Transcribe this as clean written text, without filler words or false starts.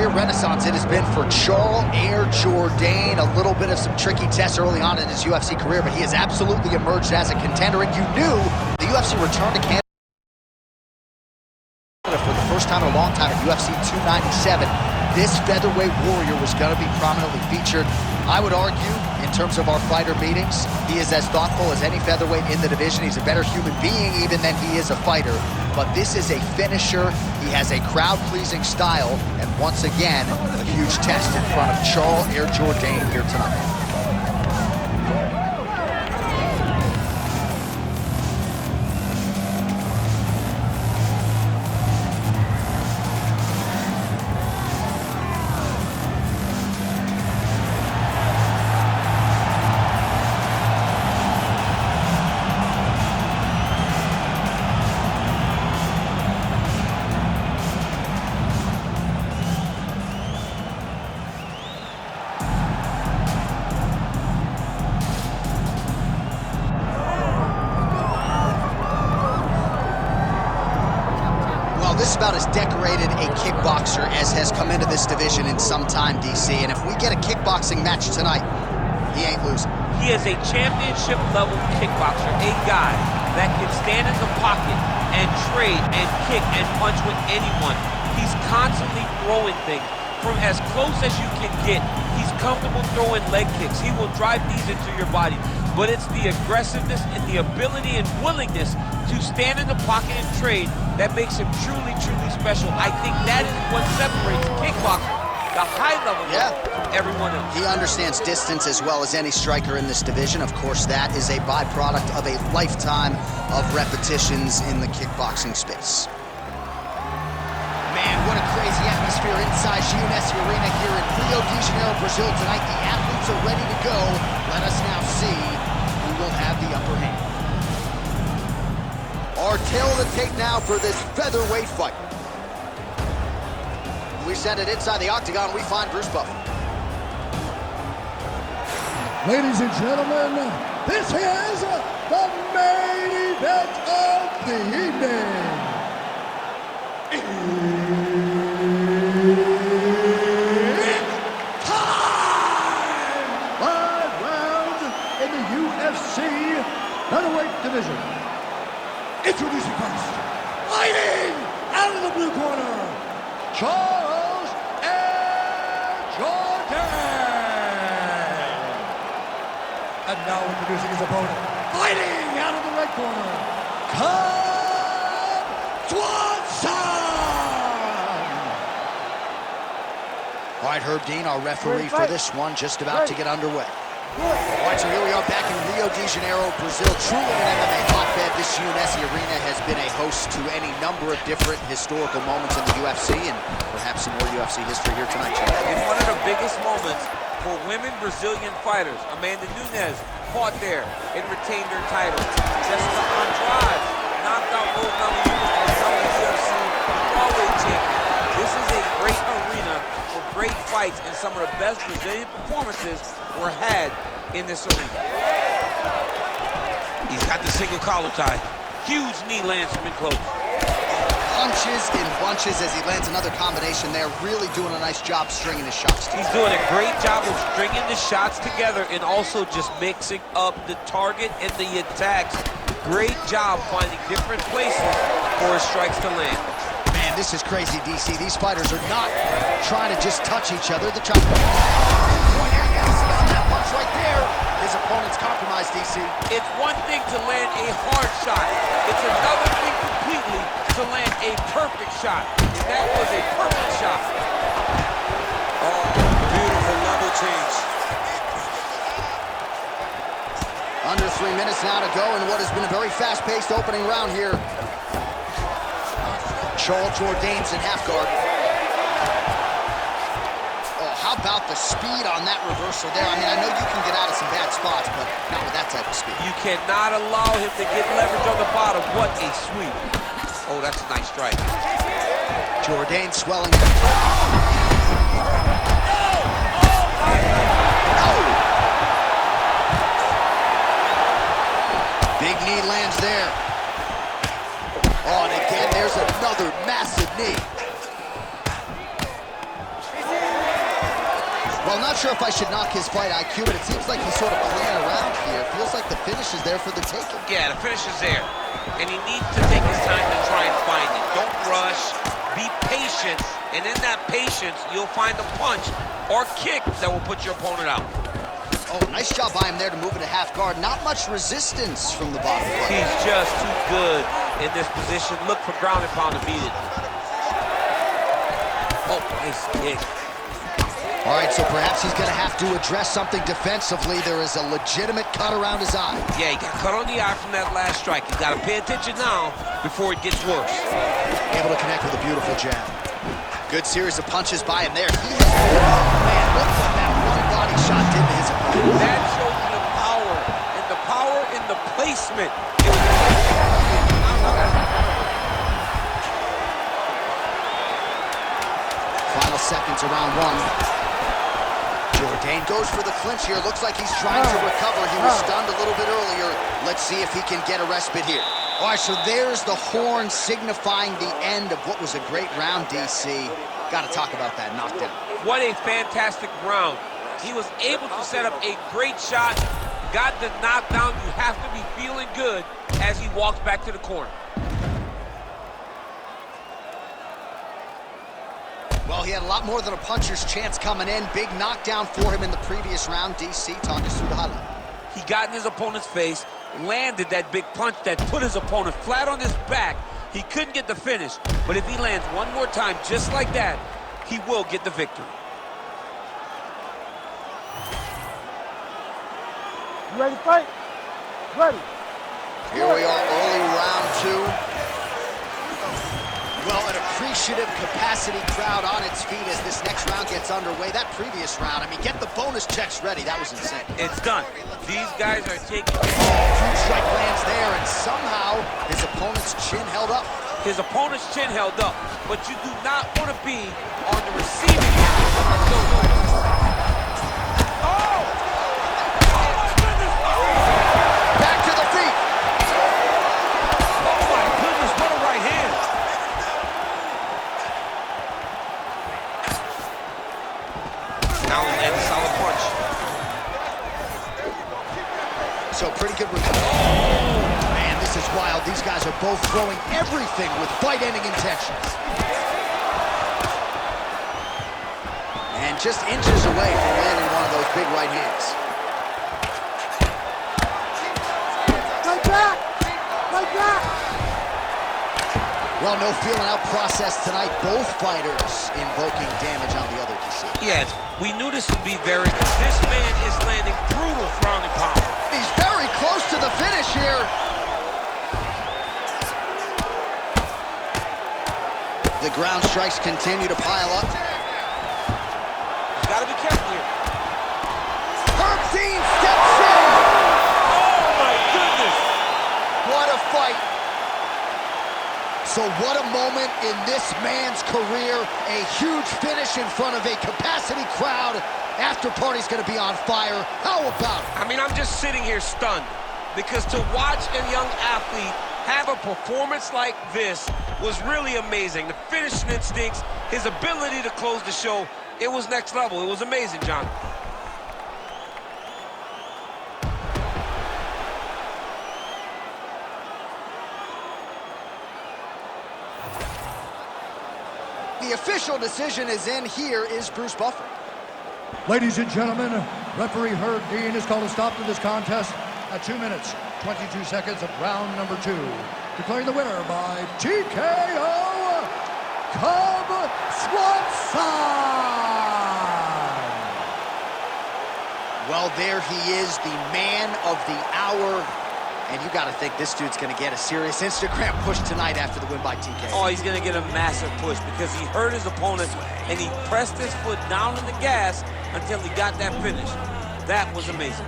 career renaissance it has been for Jourdain. A little bit of some tricky tests early on in his UFC career, but he has absolutely emerged as a contender. And you knew the UFC returned to Canada for the first time in a long time at UFC 297. This featherweight warrior was going to be prominently featured. I would argue, in terms of our fighter meetings, he is as thoughtful as any featherweight in the division. He's a better human being even than he is a fighter. But this is a finisher. He has a crowd-pleasing style. And once again, a huge test in front of Jourdain here tonight. This is about as decorated a kickboxer as has come into this division in some time, DC. And if we get a kickboxing match tonight, he ain't losing. He is a championship-level kickboxer, a guy that can stand in the pocket and trade and kick and punch with anyone. He's constantly throwing things from as close as you can get. He's comfortable throwing leg kicks. He will drive these into your body. But it's the aggressiveness and the ability and willingness to stand in the pocket and trade that makes him truly, truly special. I think that is what separates kickboxing, the high level, from everyone else. He understands distance as well as any striker in this division. Of course, that is a byproduct of a lifetime of repetitions in the kickboxing space. Man, what a crazy atmosphere inside UFC Arena here in Rio de Janeiro, Brazil tonight. The athletes are ready to go. Let us now see who will have the upper hand. Our tale of the tape now for this featherweight fight. We send it inside the octagon. We find Bruce Buffer. Ladies and gentlemen, this is the main event of the evening. It's time! 5 rounds in the UFC Featherweight division. Introducing first, fighting out of the blue corner, Charles and Jourdain. And now introducing his opponent, fighting out of the red corner, Swanson. All right, Herb Dean, our referee for this one, just about to get underway. All right, so here we are back in Rio de Janeiro, Brazil. Truly an MMA hotbed. This UFC Arena has been a host to any number of different historical moments in the UFC, and perhaps some more UFC history here tonight, Jim. It's one of the biggest moments for women Brazilian fighters. Amanda Nunes fought there and retained her title. Jessica Andrade knocked out both UFC Featherweight champion. This is a great arena for great fights, and some of the best Brazilian performances were had in this arena. He's got the single collar tie. Huge knee lands from in close. Punches in bunches as he lands another combination there. Really doing a nice job stringing his shots together. He's doing a great job of stringing the shots together and also just mixing up the target and the attacks. Great job finding different places for his strikes to land. Man, this is crazy, DC. These fighters are not trying to just touch each other. They're trying to... on that punch right there. His opponent's compromised, DC. It's one thing to land a hard shot. It's another thing completely to land a perfect shot. And that was a perfect shot. Oh, beautiful level change. Under 3 minutes now to go in what has been a very fast-paced opening round here. Jourdain's in half guard. Oh, how about the speed on that reversal there? I mean, I know you can get out of some bad spots, but not with that type of speed. You cannot allow him to get leverage on the bottom. What a sweep. Oh, that's a nice strike. Jourdain swelling. Big knee lands there. Oh, and again, there's another massive knee. Well, not sure if I should knock his fight IQ, but it seems like he's sort of playing around here. Feels like the finish is there for the taking. Yeah, the finish is there. And he needs to take his time to try and find it. Don't rush. Be patient. And in that patience, you'll find a punch or kick that will put your opponent out. Oh, nice job by him there to move into half guard. Not much resistance from the bottom. He's just too good in this position. Look for ground and pound to beat it. Oh, nice kick. All right, so perhaps he's going to have to address something defensively. There is a legitimate cut around his eye. Yeah, he got cut on the eye from that last strike. He's got to pay attention now before it gets worse. Able to connect with a beautiful jab. Good series of punches by him there. He has man, look what that one body shot did to his opponent. That shows you the power in the placement. Final seconds around one. Jourdain goes for the clinch here. Looks like he's trying to recover. He was stunned a little bit earlier. Let's see if he can get a respite here. All right, so there's the horn signifying the end of what was a great round, DC. Got to talk about that knockdown. What a fantastic round. He was able to set up a great shot, got the knockdown. You have to be feeling good as he walks back to the corner. Well, he had a lot more than a puncher's chance coming in. Big knockdown for him in the previous round. DC, talk us through the highlight. He got in his opponent's face, landed that big punch that put his opponent flat on his back. He couldn't get the finish, but if he lands one more time just like that, he will get the victory. You ready to fight? Ready. Here we are, early round two. Well, an appreciative capacity crowd on its feet as this next round gets underway. That previous round, I mean, get the bonus checks ready. That was insane. It's done. These guys are taking... Huge strike lands there, and somehow his opponent's chin held up. His opponent's chin held up, but you do not want to be on the receiving end of those. Oh! Oh, my goodness! Back to the feet. Oh, my goodness, what a right hand. Now he lands a solid punch. So pretty good recovery. Oh, man, this is wild. These guys are both throwing everything with fight-ending intentions. And just inches away from landing one of those big right hands. Right back! Right back! Well, no feeling out process tonight. Both fighters invoking damage on the other, DC. Yes, we knew this would be very good. This man is landing brutal ground and pound. He's very close to the finish here. The ground strikes continue to pile up. You gotta be careful here. Herb Dean steps in. Oh my goodness! What a fight. So what a moment in this man's career. A huge finish in front of a capacity crowd. After party's gonna be on fire. How about it? I mean, I'm just sitting here stunned because to watch a young athlete have a performance like this was really amazing. The finishing instincts, his ability to close the show, it was next level. It was amazing, John. The official decision is in. Here is Bruce Buffer. Ladies and gentlemen, referee Herb Dean has called a stop to this contest at 2 minutes, 22 seconds of round number 2. Declaring the winner by TKO, Swanson! Well, there he is, the man of the hour. And you got to think this dude's going to get a serious Instagram push tonight after the win by TKO. Oh, he's going to get a massive push because he hurt his opponent and he pressed his foot down on the gas until he got that finish. That was amazing.